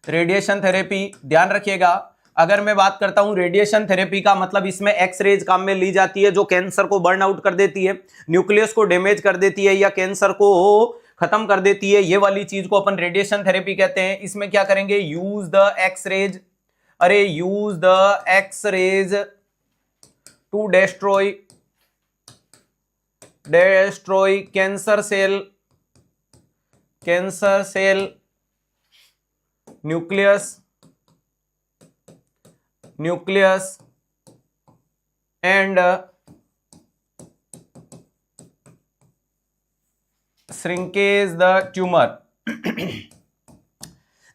Radiation therapy, ध्यान रखिएगा अगर मैं बात करता हूं रेडिएशन थेरेपी का मतलब इसमें एक्स रेज काम में ली जाती है जो कैंसर को बर्न आउट कर देती है, न्यूक्लियस को डैमेज कर देती है या कैंसर को खत्म कर देती है, ये वाली चीज को अपन रेडिएशन थेरेपी कहते हैं। इसमें क्या करेंगे, यूज द एक्स रेज, अरे use the X rays to destroy cancer cell nucleus and shrinkage the tumour.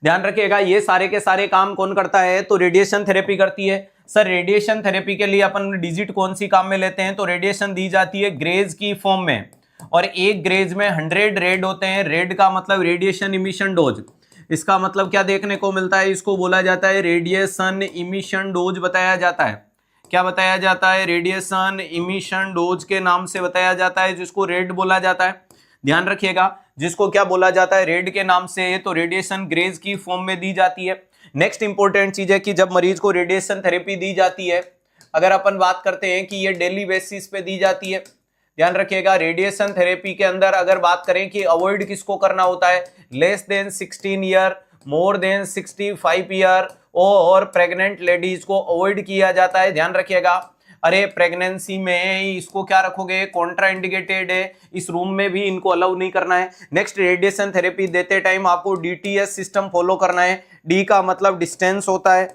ध्यान रखिएगा ये सारे के सारे काम कौन करता है, तो रेडिएशन थेरेपी करती है। सर रेडिएशन थेरेपी के लिए अपन डिजिट कौन सी काम में लेते हैं, तो रेडिएशन दी जाती है ग्रेज की फॉर्म में, और एक ग्रेज में 100 रेड होते हैं। रेड का मतलब रेडिएशन इमिशन डोज, इसका मतलब क्या देखने को मिलता है, इसको बोला जाता है रेडिएशन इमिशन डोज बताया जाता है। क्या बताया जाता है, रेडिएशन इमिशन डोज के नाम से बताया जाता है, जिसको रेड बोला जाता है। ध्यान रखिएगा जिसको क्या बोला जाता है, रेड के नाम से, तो रेडिएशन ग्रेज की फॉर्म में दी जाती है। नेक्स्ट इंपॉर्टेंट चीज है कि जब मरीज को रेडिएशन थेरेपी दी जाती है, अगर अपन बात करते हैं कि ये डेली बेसिस पे दी जाती है, ध्यान रखिएगा रेडिएशन थेरेपी के अंदर अगर बात करें कि अवॉइड किसको करना होता है, less than 16 year, more than 65 year और प्रेग्नेंट लेडीज को अवॉइड किया जाता है। ध्यान रखिएगा, अरे प्रेगनेंसी में इसको क्या रखोगे, कॉन्ट्रा इंडिकेटेड है, इस रूम में भी इनको अलाउ नहीं करना है। नेक्स्ट रेडिएशन थेरेपी देते टाइम आपको डीटीएस सिस्टम फॉलो करना है। डी का मतलब डिस्टेंस होता है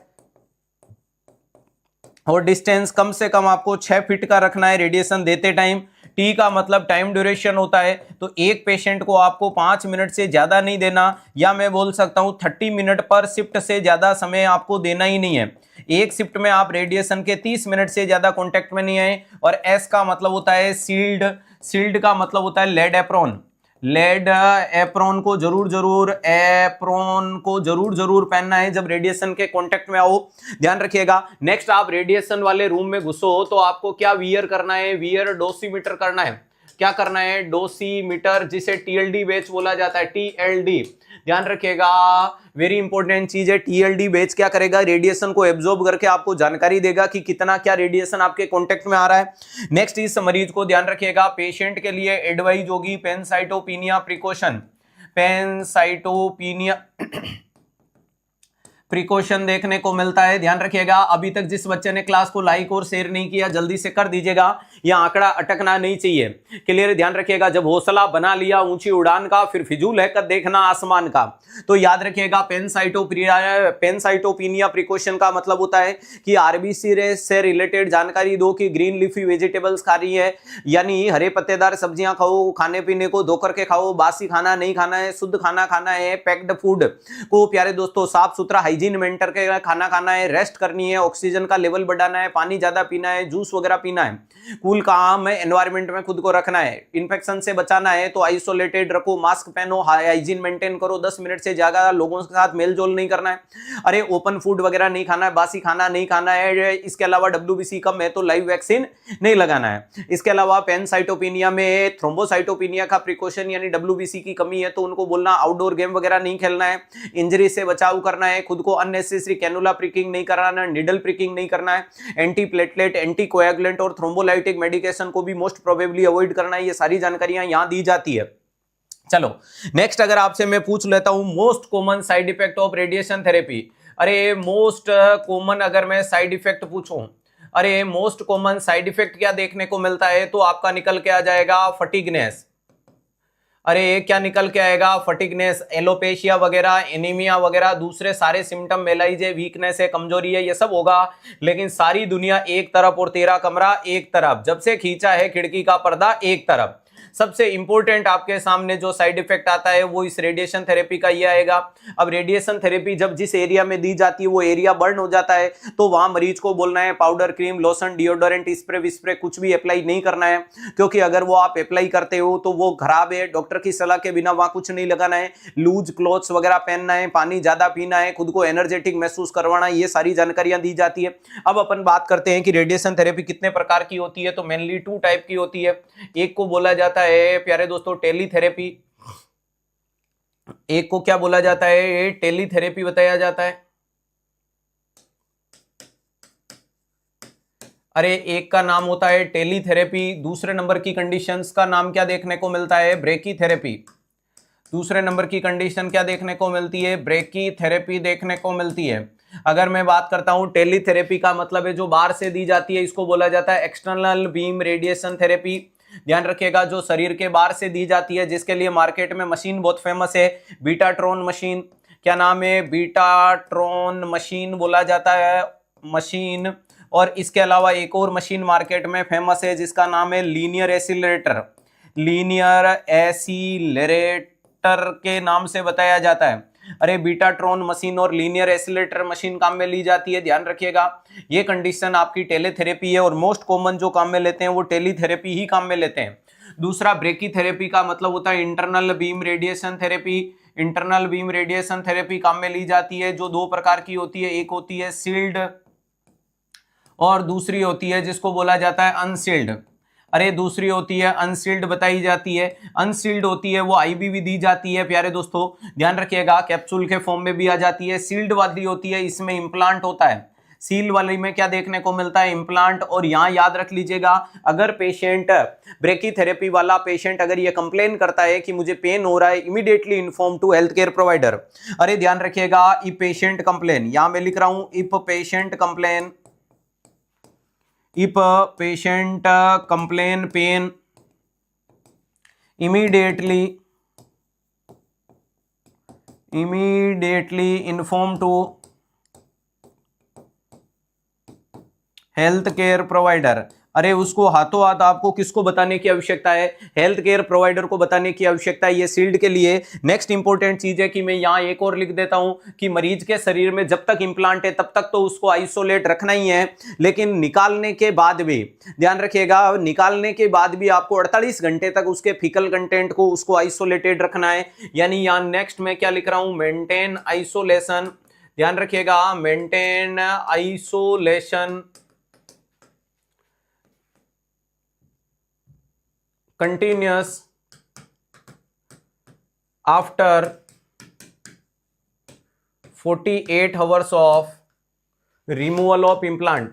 और डिस्टेंस कम से कम आपको 6 फीट का रखना है रेडिएशन देते टाइम। टी का मतलब टाइम ड्यूरेशन होता है, तो एक पेशेंट को आपको 5 मिनट से ज्यादा नहीं देना, या मैं बोल सकता हूं 30 मिनट पर शिफ्ट से ज्यादा समय आपको देना ही नहीं है। एक शिफ्ट में आप रेडिएशन के 30 मिनट से ज्यादा कांटेक्ट में नहीं आए। और एस का मतलब होता है सील्ड, सील्ड का मतलब होता है लेड एप्रोन, लेड एप्रोन को जरूर जरूर पहनना है जब रेडिएशन के कांटेक्ट में आओ। ध्यान रखिएगा। नेक्स्ट आप रेडिएशन वाले रूम में घुसो तो आपको क्या वियर करना है, वियर डोसीमीटर करना है। क्या करना है, डोसीमीटर, जिसे टीएलडी बैच बोला जाता है, टीएलडी। ध्यान रखिएगा वेरी इंपॉर्टेंट चीज है, टीएलडी बैच क्या करेगा, रेडिएशन को एब्जॉर्ब करके आपको जानकारी देगा कि कितना क्या रेडिएशन आपके कांटेक्ट में आ रहा है। नेक्स्ट इस मरीज को ध्यान रखिएगा पेशेंट के लिए एडवाइज होगी पेनसाइटोपिनिया प्रिकॉशन, पेनसाइटोपिनिया प्रिकॉशन देखने को मिलता है। ध्यान रखिएगा अभी तक जिस बच्चे ने क्लास को लाइक और शेयर नहीं किया जल्दी से कर दीजिएगा, यह आंकड़ा अटकना नहीं चाहिए। क्लियर, ध्यान रखिएगा जब हौसला बना लिया ऊंची उड़ान का फिर फिजूल है कर देखना आसमान का। तो याद रखिएगा पेनसाइटोपिनिया प्रिकॉशन का मतलब होता है कि आरबीसी से रिलेटेड जानकारी दो कि ग्रीन लीफी वेजिटेबल्स खा रही है, यानी हरे पत्तेदार सब्जियां खाओ, खाने पीने को धो करके खाओ, बासी खाना नहीं खाना है, शुद्ध खाना खाना है, पैक्ड फूड को प्यारे दोस्तों साफ सुथरा हाइजीन मेंटेन करके खाना खाना है, रेस्ट करनी है, ऑक्सीजन का लेवल बढ़ाना है, पानी ज्यादा पीना है, जूस वगैरह पीना है, कूल काम एनवायरनमेंट में खुद को रखना है, इन्फेक्शन से बचाना है तो आइसोलेटेड रखो, मास्क पहनो, हाइजीन मेंटेन करो, 10 मिनट से ज्यादा लोगों के साथ मेल जोल नहीं करना है, अरे ओपन फूड वगैरह नहीं खाना है, बासी खाना नहीं खाना है। इसके अलावा डब्ल्यूबीसी कम है तो लाइव वैक्सीन नहीं लगाना है। इसके अलावा पेनसाइटोपिनिया में थ्रोम्बोसाइटोपिनिया का प्रिकॉशन यानी डब्ल्यूबीसी की कमी है तो उनको बोलना आउटडोर गेम वगैरह नहीं खेलना है, इंजरी से बचाव करना है, खुद को अननेसेसरी कैनुला प्रिकिंग नहीं कराना है, निडल प्रिकिंग नहीं करना है, एंटी प्लेटलेट, एंटी कोएगुलेंट और थ्रोम्बोलाइटिक मेडिकेशन को भी मोस्ट प्रोबेबली अवॉइड करना है। ये सारी जानकारियां यहां दी जाती है। चलो नेक्स्ट अगर आपसे मैं पूछ लेता हूं most common side effect of radiation therapy, अरे मोस्ट कॉमन अगर मैं साइड इफेक्ट पूछूं, अरे मोस्ट कॉमन साइड इफेक्ट क्या देखने को मिलता है, तो आपका निकल के आ जाएगा फटीगनेस। अरे क्या निकल के आएगा, फटीगनेस, एलोपेशिया वगैरह, एनीमिया वगैरह, दूसरे सारे सिम्टम, मेलाइजे, वीकनेस है, कमजोरी है, ये सब होगा। लेकिन सारी दुनिया एक तरफ और तेरा कमरा एक तरफ, जब से खींचा है खिड़की का पर्दा एक तरफ। सबसे इंपॉर्टेंट आपके सामने जो साइड इफेक्ट आता है वो इस रेडिएशन थेरेपी का ये आएगा। अब रेडिएशन थेरेपी जब जिस एरिया में दी जाती है वो एरिया बर्न हो जाता है तो वहां मरीज को बोलना है powder, cream, lotion, deodorant, spray विस्प्रे कुछ भी अप्लाई नहीं करना है, क्योंकि अगर वो आप अप्लाई करते हो तो वो खराब है। डॉक्टर की सलाह के बिना वहां कुछ नहीं लगाना है, लूज क्लॉथ्स वगैरह पहनना है, पानी ज्यादा पीना है, खुद को एनर्जेटिक महसूस करवाना है, ये सारी जानकारियां दी जाती है। अब अपन बात करते हैं कि रेडिएशन थेरेपी कितने प्रकार की होती है, तो मेनली 2 टाइप की होती है। एक को बोला जाता है प्यारे दोस्तों टेलीथेरेपी, एक को क्या बोला जाता है, टेलीथेरेपी बताया जाता है। अरे एक का नाम होता है टेलीथेरेपी, दूसरे नंबर की कंडीशंस का नाम क्या देखने को मिलता है, ब्रेकीथेरेपी। दूसरे नंबर की कंडीशन क्या देखने को मिलती है, ब्रेकीथेरेपी देखने को मिलती है। अगर मैं बात करता हूं टेलीथेरेपी का मतलब है जो बाहर से दी जाती है, इसको बोला जाता है एक्सटर्नल बीम रेडिएशन थेरेपी। ध्यान रखिएगा, जो शरीर के बाहर से दी जाती है, जिसके लिए मार्केट में मशीन बहुत फेमस है, बीटाट्रॉन मशीन। क्या नाम है, बीटाट्रॉन मशीन बोला जाता है, मशीन। और इसके अलावा एक और मशीन मार्केट में फेमस है जिसका नाम है लीनियर एसिलरेटर। लीनियर एसिलरेटर के नाम से बताया जाता है। अरे बीटाट्रॉन मशीन और लीनियर एसिलेटर मशीन काम में ली जाती है, ध्यान रखिएगा। ये कंडीशन आपकी टेलीथेरेपी है और मोस्ट कॉमन जो काम में लेते हैं वो टेलीथेरेपी ही काम में लेते हैं। दूसरा ब्रेकीथेरेपी का मतलब होता है internal beam radiation therapy. Internal beam radiation therapy काम में ली जाती है, जो दो प्रकार की होती है, एक होती है सील्ड और दूसरी होती है जिसको बोला जाता है अनसील्ड। अरे दूसरी होती है अनसील्ड बताई जाती है। अनसील्ड होती है वो आईवी भी दी जाती है प्यारे दोस्तों, ध्यान रखिएगा, कैप्सूल के फॉर्म में भी आ जाती है। सील्ड वाली होती है, इसमें इंप्लांट होता है। सील वाली में क्या देखने को मिलता है, इंप्लांट। और यहां याद रख लीजिएगा, अगर पेशेंट ब्रेकीथेरेपी वाला पेशेंट अगर ये कंप्लेन करता है कि मुझे पेन हो रहा है, immediately inform to health care provider. अरे ध्यान रखिएगा, इफ पेशेंट कंप्लेन, यहां मैं लिख रहा हूं if patient complain, if a patient complain pain, immediately inform to health care provider. अरे उसको हाथों हाथ आपको किसको बताने की आवश्यकता है, हेल्थ केयर प्रोवाइडर को बताने की आवश्यकता है, ये सील्ड के लिए। नेक्स्ट इंपॉर्टेंट चीज है कि मैं यहां एक और लिख देता हूं कि मरीज के शरीर में जब तक इंप्लांट है तब तक तो उसको आइसोलेट रखना ही है, लेकिन निकालने के बाद भी ध्यान रखिएगा, निकालने के बाद भी आपको 48 घंटे तक उसके फीकल कंटेंट को उसको आइसोलेटेड रखना है। यानी यहां नेक्स्ट मैं क्या लिख रहा हूं, मेंटेन आइसोलेशन। ध्यान रखिएगा, maintain isolation continuous after 48 hours of removal of implant।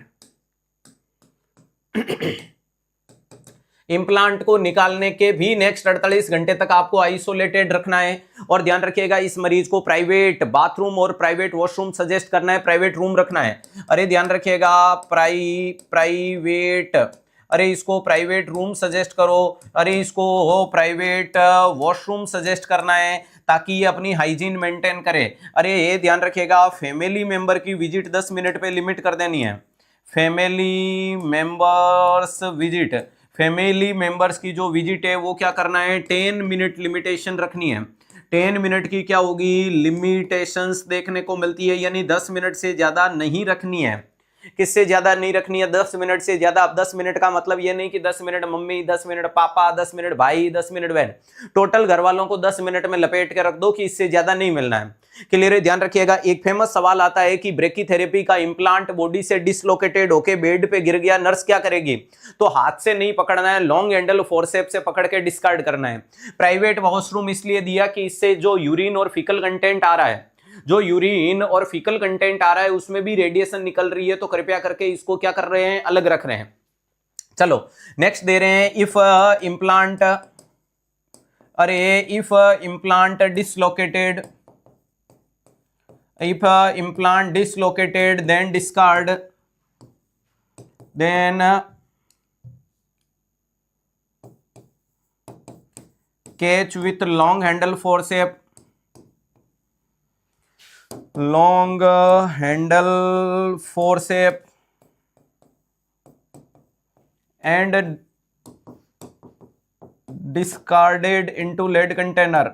Implant को निकालने के भी नेक्स्ट 48 घंटे तक आपको आइसोलेटेड रखना है। और ध्यान रखिएगा, इस मरीज को प्राइवेट बाथरूम और प्राइवेट वॉशरूम सजेस्ट करना है, प्राइवेट रूम रखना है। अरे ध्यान रखिएगा, प्राइवेट, अरे इसको प्राइवेट रूम सजेस्ट करो, अरे इसको प्राइवेट वॉशरूम सजेस्ट करना है ताकि ये अपनी हाइजीन मेंटेन करे। अरे ये ध्यान रखिएगा, फैमिली मेंबर की विजिट 10 मिनट पे लिमिट कर देनी है। Family members visit, family members की जो विजिट है वो क्या करना है, 10 मिनट लिमिटेशन रखनी है। 10 मिनट की क्या होगी, लिमिटेशंस देखने को मिलती है, यानी 10 मिनट से ज्यादा नहीं रखनी है। किससे ज्यादा नहीं रखनी है, 10 मिनट से ज्यादा। अब 10 मिनट का मतलब ये नहीं कि 10 मिनट मम्मी, 10 मिनट पापा, 10 मिनट भाई, 10 मिनट बहन, टोटल घर वालों को 10 मिनट में लपेट के रख दो कि इससे ज्यादा नहीं मिलना है। क्लियर है, ध्यान रखिएगा। एक फेमस सवाल आता है कि ब्रेकीथेरेपी का इंप्लांट बॉडी से डिसलोकेटेड होके बेड पे गिर गया, नर्स क्या करेगी? तो हाथ से नहीं पकड़ना है, लॉन्ग हैंडल फोर्सेप से पकड़ के डिस्कार्ड करना है। प्राइवेट वॉशरूम इसलिए दिया कि इससे जो यूरिन और फीकल कंटेंट आ रहा है, जो यूरिन और फीकल कंटेंट आ रहा है उसमें भी रेडिएशन निकल रही है, तो कृपया करके इसको क्या कर रहे हैं, अलग रख रहे हैं। चलो नेक्स्ट दे रहे हैं, इफ इम्प्लांट, अरे if implant dislocated, if implant dislocated then discard, then catch with long handle forceps, long handle forceps and discarded into lead container।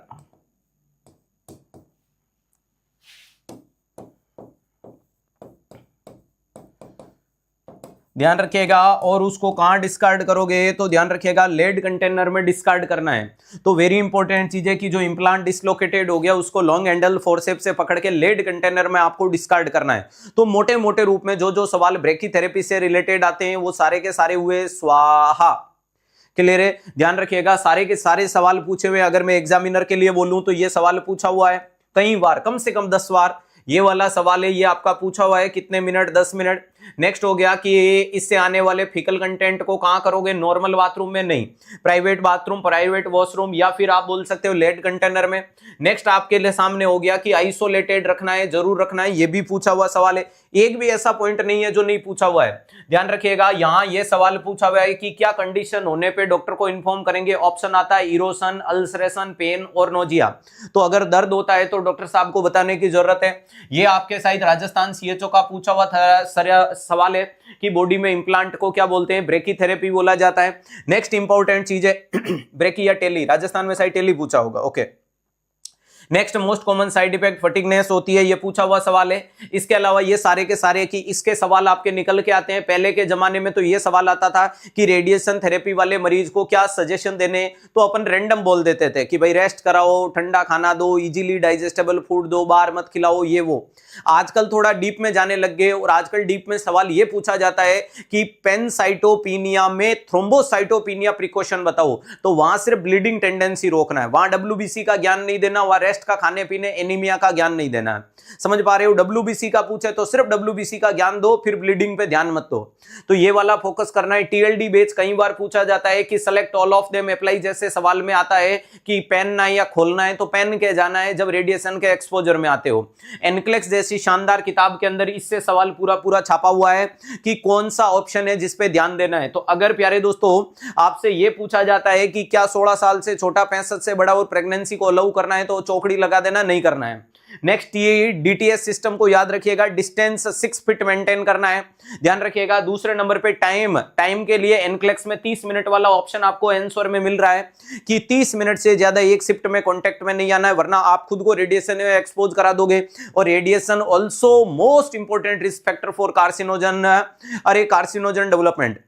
ध्यान रखिएगा, और उसको कहां डिस्कार्ड करोगे, तो ध्यान रखिएगा लेड कंटेनर में डिस्कार्ड करना है। तो वेरी इंपॉर्टेंट चीज है कि जो इंप्लांट डिसलोकेटेड हो गया उसको लॉन्ग हैंडल फोर्सेप से पकड़ के लेड कंटेनर में आपको डिस्कार्ड करना है। तो मोटे मोटे रूप में जो जो सवाल ब्रेकीथेरेपी से रिलेटेड आते हैं वो सारे के सारे हुए स्वाहा। क्लियर है? ध्यान रखिएगा, सारे के सारे सवाल पूछे हुए, अगर मैं एग्जामिनर के लिए बोलूं तो ये सवाल पूछा हुआ है कई बार, कम से कम 10 बार ये वाला सवाल है, ये आपका पूछा हुआ है कितने मिनट, 10 मिनट। नेक्स्ट हो गया कि इससे आने वाले फीकल कंटेंट को कहां करोगे, नॉर्मल बाथरूम में नहीं, प्राइवेट बाथरूम, प्राइवेट वॉशरूम, या फिर आप बोल सकते हो लेड कंटेनर में। नेक्स्ट आपके लिए सामने हो गया कि आइसोलेटेड रखना है, जरूर रखना है, ये भी पूछा हुआ सवाल है, एक भी ऐसा पॉइंट नहीं है जो नहीं पूछा हुआ है। ध्यान रखिएगा, यहां ये सवाल पूछा हुआ है कि क्या कंडीशन होने पे डॉक्टर को इन्फॉर्म करेंगे, ऑप्शन आता है इरोशन, अल्सरेशन, पेन और नोजिया। तो अगर दर्द होता है तो डॉक्टर साहब को बताने की जरूरत है। ये आपके शायद राजस्थान सीएचओ का पूछा हुआ था सवाल है कि बॉडी में इंप्लांट को क्या बोलते हैं, ब्रेकीथेरेपी बोला जाता है। नेक्स्ट इंपॉर्टेंट चीज है ब्रेकी या टेली, राजस्थान में शायद टेली पूछा होगा। Okay, next most common side effect fatigueness होती है, ये पूछा हुआ सवाल है। इसके अलावा ये सारे के सारे कि इसके सवाल आपके निकल के आते हैं। पहले के जमाने में तो ये सवाल आता था कि रेडिएशन थेरेपी वाले मरीज को क्या सजेशन देने, तो अपन रैंडम बोल देते थे कि भाई रेस्ट कराओ, ठंडा खाना दो, इजीली डाइजेस्टेबल फूड दो, बाहर मत खिलाओ, ये वो। आजकल थोड़ा डीप में जाने लग गए, और आजकल डीप में सवाल ये पूछा जाता है कि पेनसाइटोपिनिया में थ्रोम्बोसाइटोपिनिया प्रिकॉशन बताओ, तो वहां सिर्फ ब्लीडिंग टेंडेंसी रोकना है, वहां डब्ल्यूबीसी का ज्ञान नहीं देना, वहां रेस्ट का, खाने पीने, एनीमिया का ज्ञान नहीं देना है। समझ पा रहे हो? डब्ल्यूबीसी का पूछे तो सिर्फ डब्ल्यूबीसी का ज्ञान दो, फिर ब्लीडिंग पे ध्यान मत दो। तो ये वाला फोकस करना है। टीएलडी बेच कई बार पूछा जाता है कि select all of them apply, जैसे सवाल में आता है कि पहनना है या खोलना है, तो पहन के जाना है जब रेडिएशन के एक्सपोजर में आते हो। एनक्लेक्स जैसी शानदार किताब के अंदर इससे सवाल पूरा पूरा छापा हुआ है कि कौन सा ऑप्शन है जिस पे ध्यान देना है। तो अगर प्यारे दोस्तों आपसे यह पूछा जाता है कि क्या 16 साल से छोटा, 65 से बड़ा और प्रेगनेंसी को अलाउ करना है, तो चौकड़ी लगा देना, नहीं करना है। नेक्स्ट ये डीटीएस सिस्टम को याद रखिएगा, डिस्टेंस 6 फीट मेंटेन करना है, ध्यान रखिएगा। दूसरे नंबर पे टाइम के लिए एनक्लेक्स में 30 मिनट वाला ऑप्शन आपको आंसर में मिल रहा है कि 30 मिनट से ज्यादा एक शिफ्ट में कांटेक्ट में नहीं आना है, वरना आप खुद को रेडिएशन में एक्सपोज करा दोगे। और radiation also most important risk factor for carcinogen, अरे carcinogen development.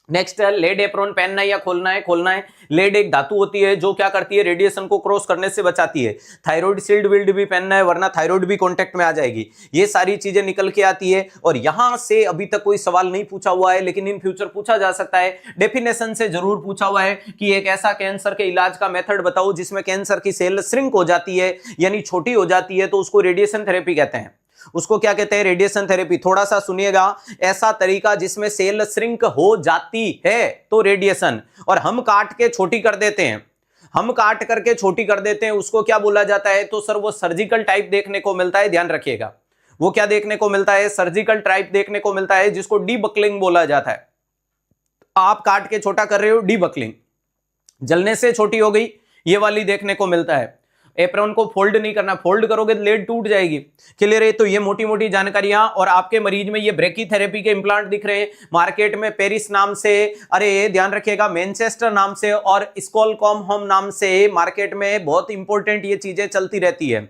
Next lead apron पहनना है या खोलना है? खोलना है। लेड एक धातु होती है जो क्या करती है, रेडिएशन को क्रॉस करने से बचाती है। थायराइड शील्ड विल्ड भी पहनना है, वरना थायराइड भी कांटेक्ट में आ जाएगी। ये सारी चीजें निकल के आती है। और यहां से अभी तक कोई सवाल नहीं पूछा हुआ है, लेकिन इन फ्यूचर पूछा जा सकता है। डेफिनेशन से जरूर पूछा हुआ है कि एक ऐसा कैंसर के इलाज का मेथड बताओ जिसमें कैंसर की सेल श्रिंक हो जाती है, यानी छोटी हो जाती है, तो उसको रेडिएशन थेरेपी कहते हैं। उसको क्या कहते हैं? Radiation therapy. थोड़ा सा सुनिएगा, ऐसा तरीका जिसमें सेल श्रिंक हो जाती है तो रेडिएशन, और हम काट के छोटी कर देते हैं, हम काट करके छोटी कर देते हैं, उसको क्या बोला जाता है? तो सर वो सर्जिकल टाइप देखने को मिलता है, ध्यान रखिएगा। वो क्या देखने को मिलता है? सर्जिकल टाइप देखने को मिलता है, जिसको डीबकलिंग बोला जाता है। आप काट के छोटा कर रहे हो, डीबकलिंग, जलने से छोटी हो गई, ये वाली देखने को मिलता है। एप्रोन को फोल्ड नहीं करना, फोल्ड करोगे तो लेड टूट जाएगी। क्लियर है? तो ये मोटी मोटी जानकारियां। और आपके मरीज में ये ब्रेकीथेरेपी के इंप्लांट दिख रहे हैं मार्केट में, पेरिस नाम से, अरे ध्यान रखिएगा, मैनचेस्टर नाम से और स्कोलकॉम होम नाम से मार्केट में बहुत इंपॉर्टेंट ये चीजें चलती रहती है।